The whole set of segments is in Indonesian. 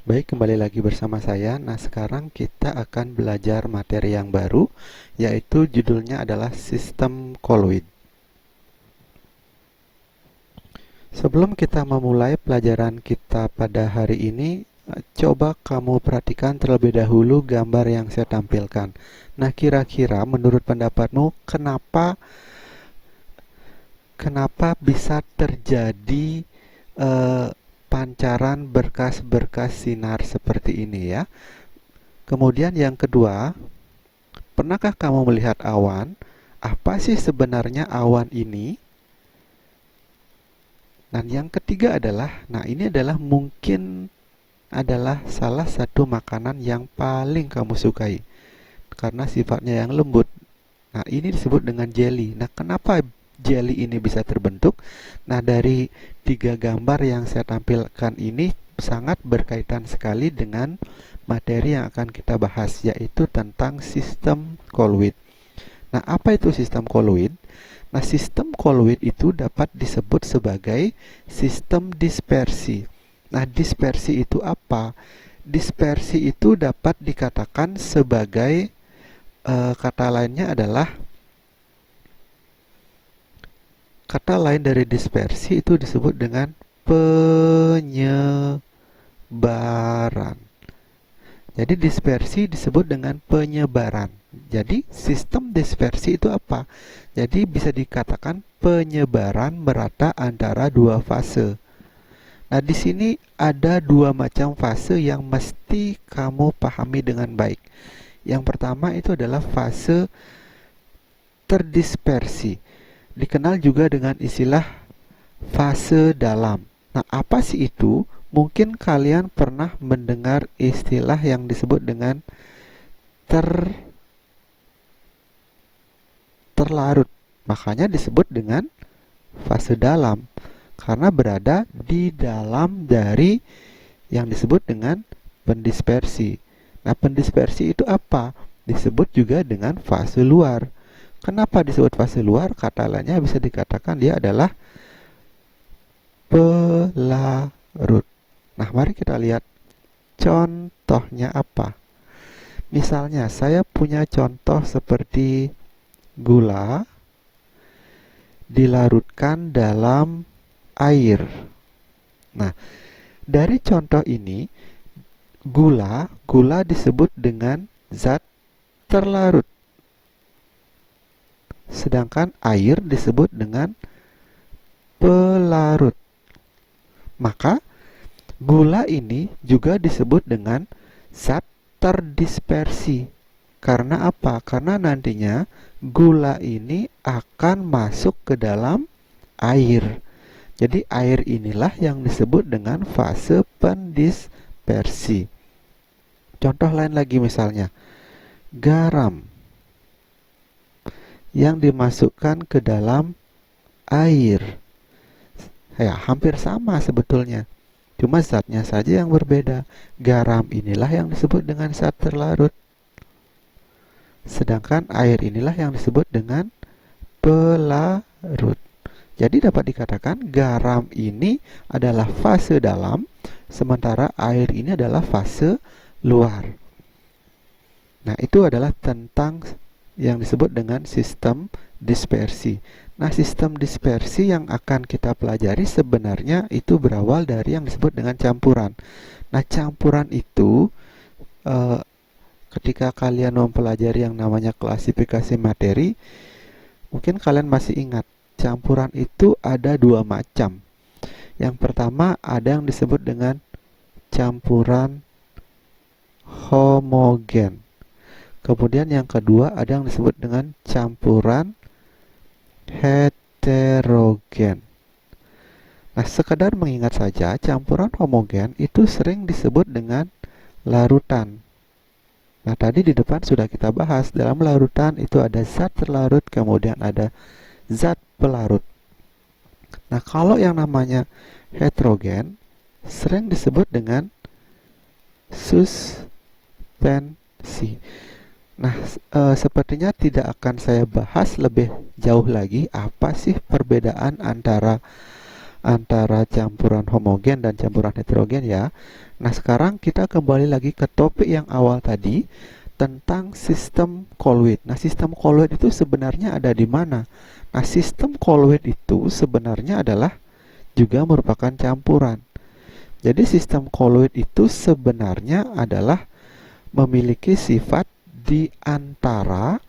Baik, kembali lagi bersama saya. Nah, sekarang kita akan belajar materi yang baru, yaitu judulnya adalah sistem koloid. Sebelum kita memulai pelajaran kita pada hari ini, coba kamu perhatikan terlebih dahulu gambar yang saya tampilkan. Nah, kira-kira menurut pendapatmu, kenapa bisa terjadi eh, pancaran berkas-berkas sinar seperti ini ya? Kemudian yang kedua, pernahkah kamu melihat awan? Apa sih sebenarnya awan ini? Dan yang ketiga adalah, nah ini adalah mungkin adalah salah satu makanan yang paling kamu sukai karena sifatnya yang lembut. Nah, ini disebut dengan jelly. Nah, kenapa jelly ini bisa terbentuk? Nah, dari tiga gambar yang saya tampilkan ini sangat berkaitan sekali dengan materi yang akan kita bahas, yaitu tentang sistem koloid. Nah, apa itu sistem koloid? Nah, sistem koloid itu dapat disebut sebagai sistem dispersi. Nah, dispersi itu apa? Dispersi itu dapat dikatakan sebagai kata lainnya adalah kata lain dari dispersi itu disebut dengan penyebaran. Jadi dispersi disebut dengan penyebaran. Jadi sistem dispersi itu apa? Jadi bisa dikatakan penyebaran merata antara dua fase. Nah, di sini ada dua macam fase yang mesti kamu pahami dengan baik. Yang pertama itu adalah fase terdispersi. Dikenal juga dengan istilah fase dalam. Nah, apa sih itu? Mungkin kalian pernah mendengar istilah yang disebut dengan ter terlarut. Makanya disebut dengan fase dalam karena berada di dalam dari yang disebut dengan pendispersi. Nah, pendispersi itu apa? Disebut juga dengan fase luar. Kenapa disebut fase luar? Kata lainnya bisa dikatakan dia adalah pelarut. Nah, mari kita lihat contohnya apa. Misalnya, saya punya contoh seperti gula dilarutkan dalam air. Nah, dari contoh ini, gula disebut dengan zat terlarut. Sedangkan air disebut dengan pelarut. Maka, gula ini juga disebut dengan zat terdispersi. Karena apa? Karena nantinya gula ini akan masuk ke dalam air. Jadi air inilah yang disebut dengan fase pendispersi. Contoh lain lagi misalnya, garam yang dimasukkan ke dalam air. Ya, hampir sama sebetulnya. Cuma zatnya saja yang berbeda. Garam inilah yang disebut dengan zat terlarut. Sedangkan air inilah yang disebut dengan pelarut. Jadi dapat dikatakan garam ini adalah fase dalam, sementara air ini adalah fase luar. Nah, itu adalah tentang yang disebut dengan sistem dispersi. Nah, sistem dispersi yang akan kita pelajari sebenarnya itu berawal dari yang disebut dengan campuran. Nah, campuran itu ketika kalian mempelajari yang namanya klasifikasi materi, mungkin kalian masih ingat, campuran itu ada dua macam. Yang pertama ada yang disebut dengan campuran homogen. Kemudian yang kedua ada yang disebut dengan campuran heterogen. Nah, sekedar mengingat saja, campuran homogen itu sering disebut dengan larutan. Nah, tadi di depan sudah kita bahas, dalam larutan itu ada zat terlarut, kemudian ada zat pelarut. Nah, kalau yang namanya heterogen sering disebut dengan suspensi. Nah, sepertinya tidak akan saya bahas lebih jauh lagi apa sih perbedaan antara antara campuran homogen dan campuran heterogen ya. Nah, sekarang kita kembali lagi ke topik yang awal tadi tentang sistem Colloid. Nah, sistem Colloid itu sebenarnya ada di mana? Nah, sistem Colloid itu sebenarnya adalah juga merupakan campuran. Jadi sistem Colloid itu sebenarnya adalah memiliki sifat di antara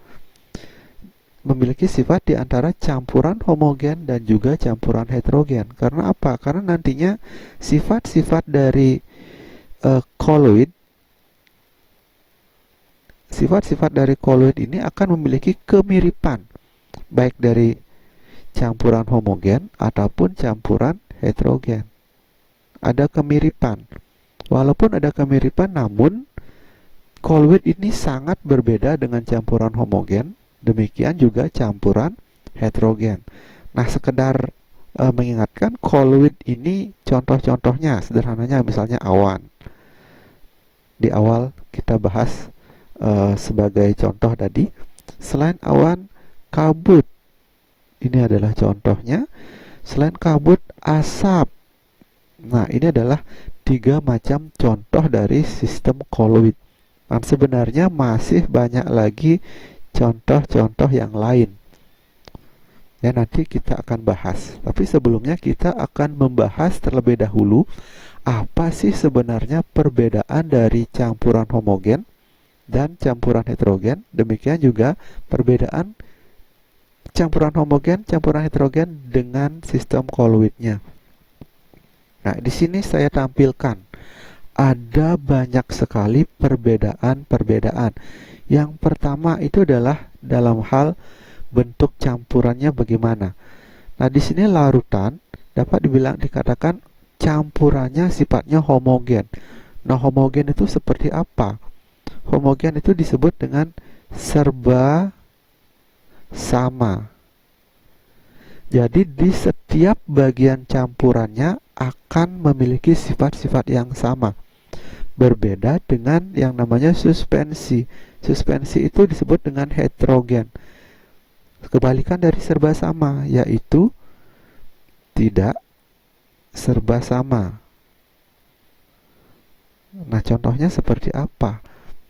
campuran homogen dan juga campuran heterogen. Karena apa? Karena nantinya sifat-sifat dari colloid ini akan memiliki kemiripan baik dari campuran homogen ataupun campuran heterogen. Ada kemiripan. Walaupun ada kemiripan, namun colloid ini sangat berbeda dengan campuran homogen. Demikian juga campuran heterogen. Nah, sekedar mengingatkan, colloid ini contoh-contohnya sederhananya misalnya awan. Di awal kita bahas sebagai contoh tadi. Selain awan, kabut. Ini adalah contohnya. Selain kabut, asap. Nah, ini adalah 3 macam contoh dari sistem colloid. Dan sebenarnya masih banyak lagi contoh-contoh yang lain. Ya, nanti kita akan bahas. Tapi sebelumnya kita akan membahas terlebih dahulu apa sih sebenarnya perbedaan dari campuran homogen dan campuran heterogen. Demikian juga perbedaan campuran homogen, campuran heterogen dengan sistem colloidnya. Nah, di sini saya tampilkan ada banyak sekali perbedaan-perbedaan. Yang pertama itu adalah dalam hal bentuk campurannya bagaimana. Nah, di sini larutan dapat dikatakan campurannya sifatnya homogen. Nah, homogen itu seperti apa? Homogen itu disebut dengan serba sama. Jadi di setiap bagian campurannya akan memiliki sifat-sifat yang sama. Berbeda dengan yang namanya suspensi. Suspensi itu disebut dengan heterogen. Kebalikan dari serba sama, yaitu tidak serba sama. Nah, contohnya seperti apa?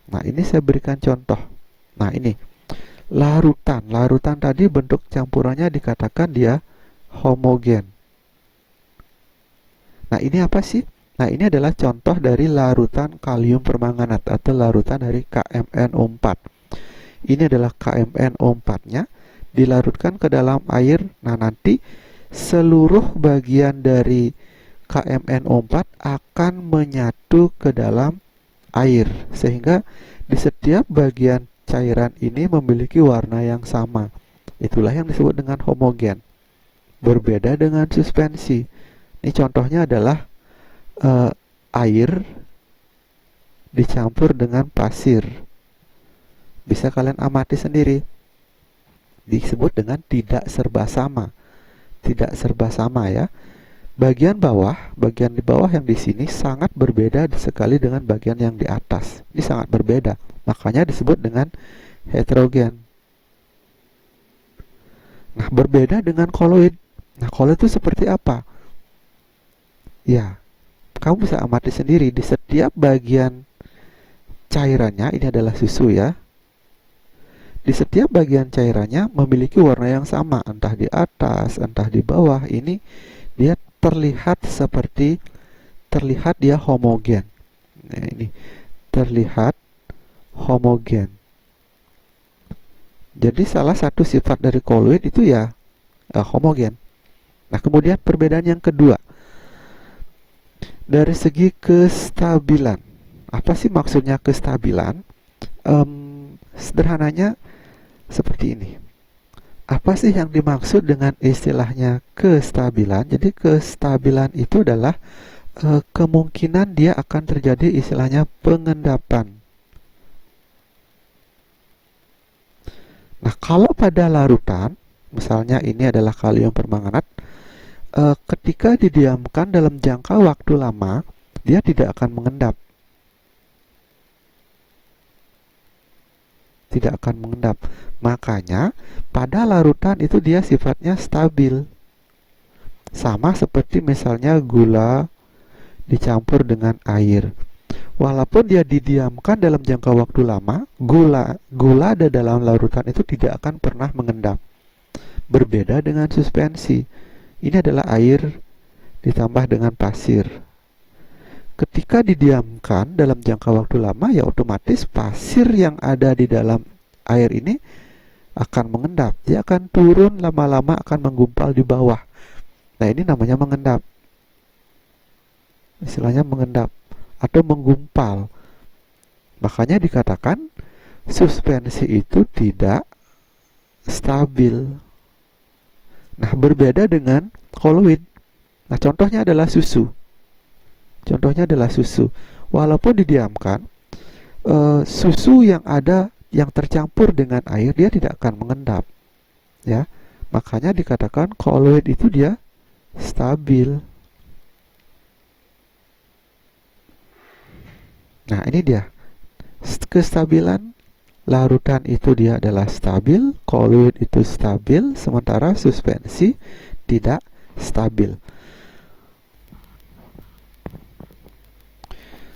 Nah, ini saya berikan contoh. Nah, ini larutan. Larutan tadi bentuk campurannya dikatakan dia homogen. Nah, ini apa sih? Nah, ini adalah contoh dari larutan kalium permanganat atau larutan dari KMnO4. Ini adalah KMnO4-nya dilarutkan ke dalam air. Nah, nanti seluruh bagian dari KMnO4 akan menyatu ke dalam air, sehingga di setiap bagian cairan ini memiliki warna yang sama. Itulah yang disebut dengan homogen. Berbeda dengan suspensi. Ini contohnya adalah air dicampur dengan pasir. Bisa kalian amati sendiri. Disebut dengan tidak serba sama. Tidak serba sama ya. Bagian di bawah yang di sini sangat berbeda sekali dengan bagian yang di atas. Ini sangat berbeda. Makanya disebut dengan heterogen. Nah, berbeda dengan colloid. Nah, colloid itu seperti apa? Ya, kamu bisa amati sendiri di setiap bagian cairannya. Ini adalah susu ya. Di setiap bagian cairannya memiliki warna yang sama, entah di atas, entah di bawah. Ini dia terlihat dia homogen. Nah, ini terlihat homogen. Jadi salah satu sifat dari colloid itu ya homogen. Nah, kemudian perbedaan yang kedua, dari segi kestabilan. Apa sih maksudnya kestabilan? Sederhananya seperti ini. Apa sih yang dimaksud dengan istilahnya kestabilan? Jadi kestabilan itu adalah kemungkinan dia akan terjadi istilahnya pengendapan. Nah, kalau pada larutan, misalnya ini adalah kalium permanganat, ketika didiamkan dalam jangka waktu lama, dia tidak akan mengendap. Tidak akan mengendap. Makanya pada larutan itu dia sifatnya stabil. Sama seperti misalnya gula dicampur dengan air. Walaupun dia didiamkan dalam jangka waktu lama, gula ada dalam larutan itu tidak akan pernah mengendap. Berbeda dengan suspensi. Ini adalah air ditambah dengan pasir. Ketika didiamkan dalam jangka waktu lama, ya otomatis pasir yang ada di dalam air ini akan mengendap. Dia akan turun lama-lama, akan menggumpal di bawah. Nah, ini namanya mengendap. Istilahnya mengendap atau menggumpal. Makanya dikatakan suspensi itu tidak stabil. Nah, berbeda dengan koloid. Nah, contohnya adalah susu. Walaupun didiamkan, susu yang ada yang tercampur dengan air, dia tidak akan mengendap. Ya, makanya dikatakan koloid itu dia stabil. Nah, ini dia kestabilan larutan itu, dia adalah stabil, koloid itu stabil, sementara suspensi tidak stabil.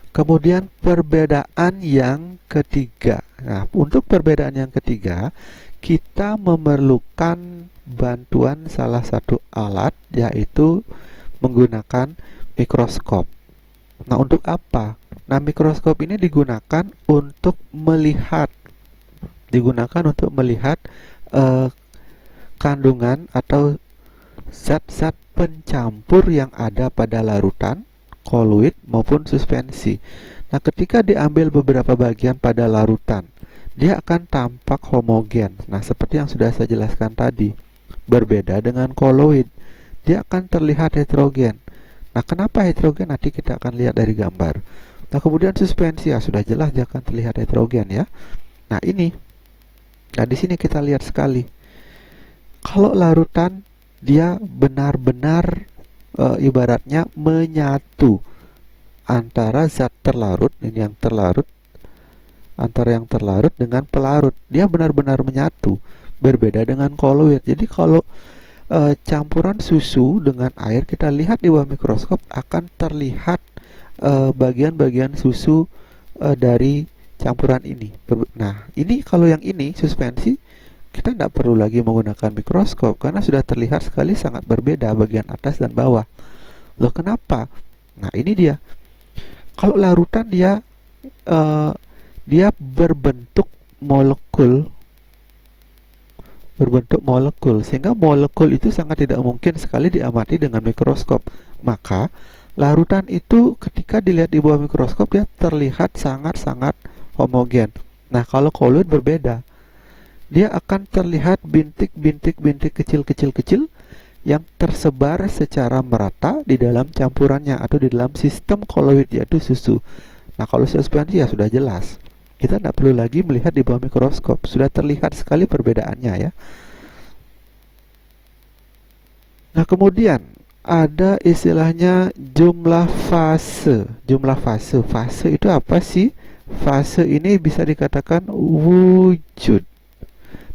Kemudian perbedaan yang ketiga. Nah, untuk perbedaan yang ketiga, kita memerlukan bantuan salah satu alat, yaitu menggunakan mikroskop. Nah, untuk apa? Nah, mikroskop ini digunakan untuk melihat kandungan atau zat-zat pencampur yang ada pada larutan, koloid maupun suspensi. Nah, ketika diambil beberapa bagian pada larutan, dia akan tampak homogen. Nah, seperti yang sudah saya jelaskan tadi. Berbeda dengan koloid, dia akan terlihat heterogen. Nah, kenapa heterogen? Nanti kita akan lihat dari gambar. Nah, kemudian suspensi, ya sudah jelas dia akan terlihat heterogen ya. Nah, ini. Nah, di sini kita lihat sekali. Kalau larutan, dia benar-benar ibaratnya menyatu antara zat terlarut, ini yang terlarut, antara yang terlarut dengan pelarut, dia benar-benar menyatu. Berbeda dengan koloid. Jadi kalau campuran susu dengan air, kita lihat di bawah mikroskop akan terlihat bagian-bagian susu dari campuran ini. Nah, ini kalau yang ini suspensi, kita tidak perlu lagi menggunakan mikroskop karena sudah terlihat sekali sangat berbeda bagian atas dan bawah. Loh, kenapa? Nah, ini dia. Kalau larutan dia berbentuk molekul, sehingga molekul itu sangat tidak mungkin sekali diamati dengan mikroskop. Maka larutan itu ketika dilihat di bawah mikroskop, dia terlihat sangat-sangat homogen. Nah, kalau koloid berbeda. Dia akan terlihat bintik-bintik kecil-kecil yang tersebar secara merata di dalam campurannya atau di dalam sistem koloid, yaitu susu. Nah, kalau suspensi ya sudah jelas. Kita tidak perlu lagi melihat di bawah mikroskop. Sudah terlihat sekali perbedaannya ya. Nah, kemudian ada istilahnya jumlah fase. Fase itu apa sih? Fase ini bisa dikatakan wujud.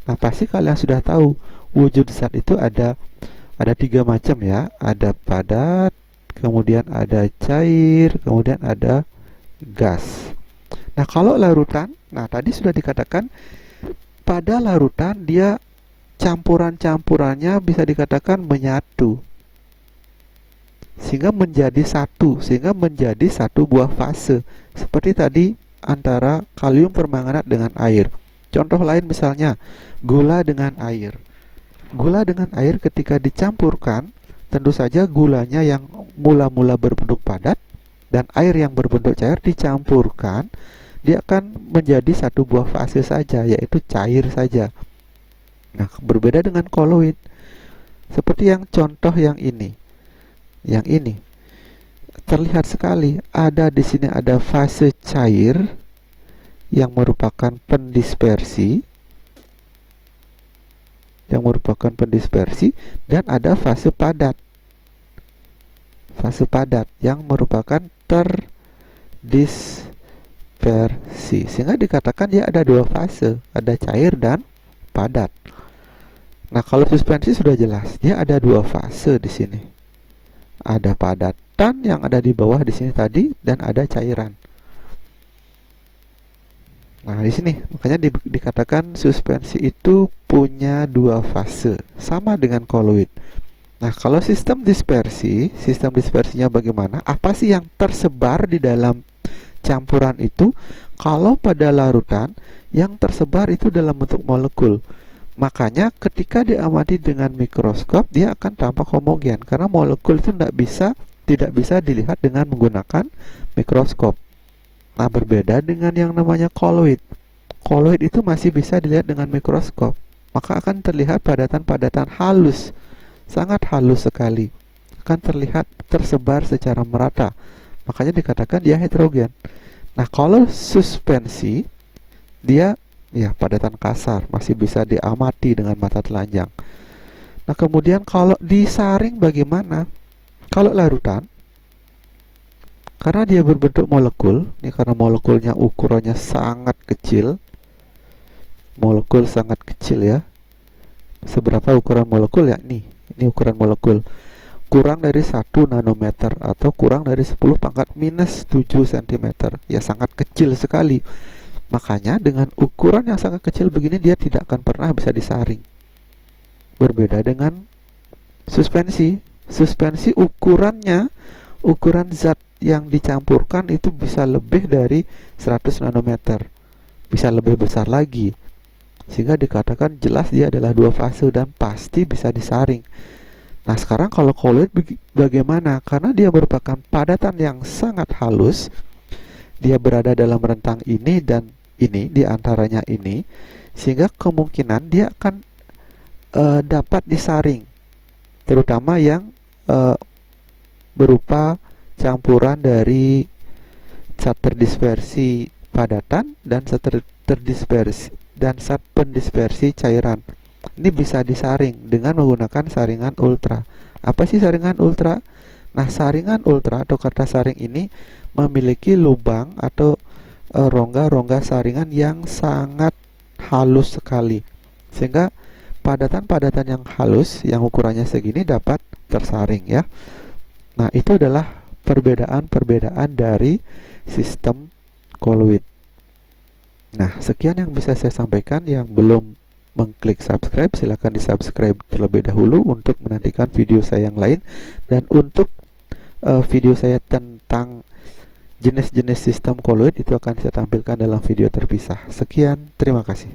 Nah, pasti kalian sudah tahu wujud zat itu ada 3 macam ya. Ada padat, kemudian ada cair, kemudian ada gas. Nah, kalau larutan, nah tadi sudah dikatakan pada larutan dia campurannya bisa dikatakan menyatu sehingga menjadi satu buah fase. Seperti tadi antara kalium permanganat dengan air. Contoh lain misalnya gula dengan air. Gula dengan air ketika dicampurkan, tentu saja gulanya yang mula-mula berbentuk padat dan air yang berbentuk cair dicampurkan, dia akan menjadi satu buah fase saja, yaitu cair saja. Nah, berbeda dengan koloid. Seperti yang contoh yang ini. Yang ini terlihat sekali ada di sini ada fase cair yang merupakan pendispersi, dan ada fase padat yang merupakan terdispersi, sehingga dikatakan dia ada 2 fase, ada cair dan padat. Nah, kalau suspensi sudah jelas dia ada 2 fase di sini. Ada padatan yang ada di bawah di sini tadi dan ada cairan. Nah, di sini makanya dikatakan suspensi itu punya dua fase, sama dengan koloid. Nah, kalau sistem dispersinya bagaimana? Apa sih yang tersebar di dalam campuran itu? Kalau pada larutan, yang tersebar itu dalam bentuk molekul. Makanya ketika diamati dengan mikroskop, dia akan tampak homogen karena molekul itu tidak bisa dilihat dengan menggunakan mikroskop. Nah, berbeda dengan yang namanya koloid. Koloid itu masih bisa dilihat dengan mikroskop. Maka akan terlihat padatan-padatan halus, sangat halus sekali. Akan terlihat tersebar secara merata. Makanya dikatakan dia heterogen. Nah, kalau suspensi, dia ya padatan kasar, masih bisa diamati dengan mata telanjang. Nah, kemudian kalau disaring bagaimana? Kalau larutan, karena dia berbentuk molekul, ini karena molekulnya ukurannya sangat kecil, molekul sangat kecil ya. Seberapa ukuran molekul ya? Ini ukuran molekul. Kurang dari 1 nanometer atau kurang dari 10 pangkat minus 7 cm. Ya sangat kecil sekali. Makanya dengan ukuran yang sangat kecil begini dia tidak akan pernah bisa disaring. Berbeda dengan suspensi. Suspensi ukuran zat yang dicampurkan itu bisa lebih dari 100 nanometer, bisa lebih besar lagi, sehingga dikatakan jelas dia adalah dua fase dan pasti bisa disaring. Nah, sekarang kalau koloid bagaimana? Karena dia merupakan padatan yang sangat halus, dia berada dalam rentang ini dan ini, di antaranya ini, sehingga kemungkinan dia akan dapat disaring, terutama yang berupa campuran dari zat terdispersi padatan dan zat pendispersi cairan. Ini bisa disaring dengan menggunakan saringan ultra. Apa sih saringan ultra? Nah, saringan ultra atau kata saring ini memiliki lubang atau rongga-rongga saringan yang sangat halus sekali, sehingga padatan-padatan yang halus yang ukurannya segini dapat tersaring ya. Nah, itu adalah perbedaan-perbedaan dari sistem koloid. Nah, sekian yang bisa saya sampaikan. Yang belum mengklik subscribe, silahkan di subscribe terlebih dahulu untuk menantikan video saya yang lain. Dan untuk video saya tentang jenis-jenis sistem koloid itu akan saya tampilkan dalam video terpisah. Sekian, terima kasih.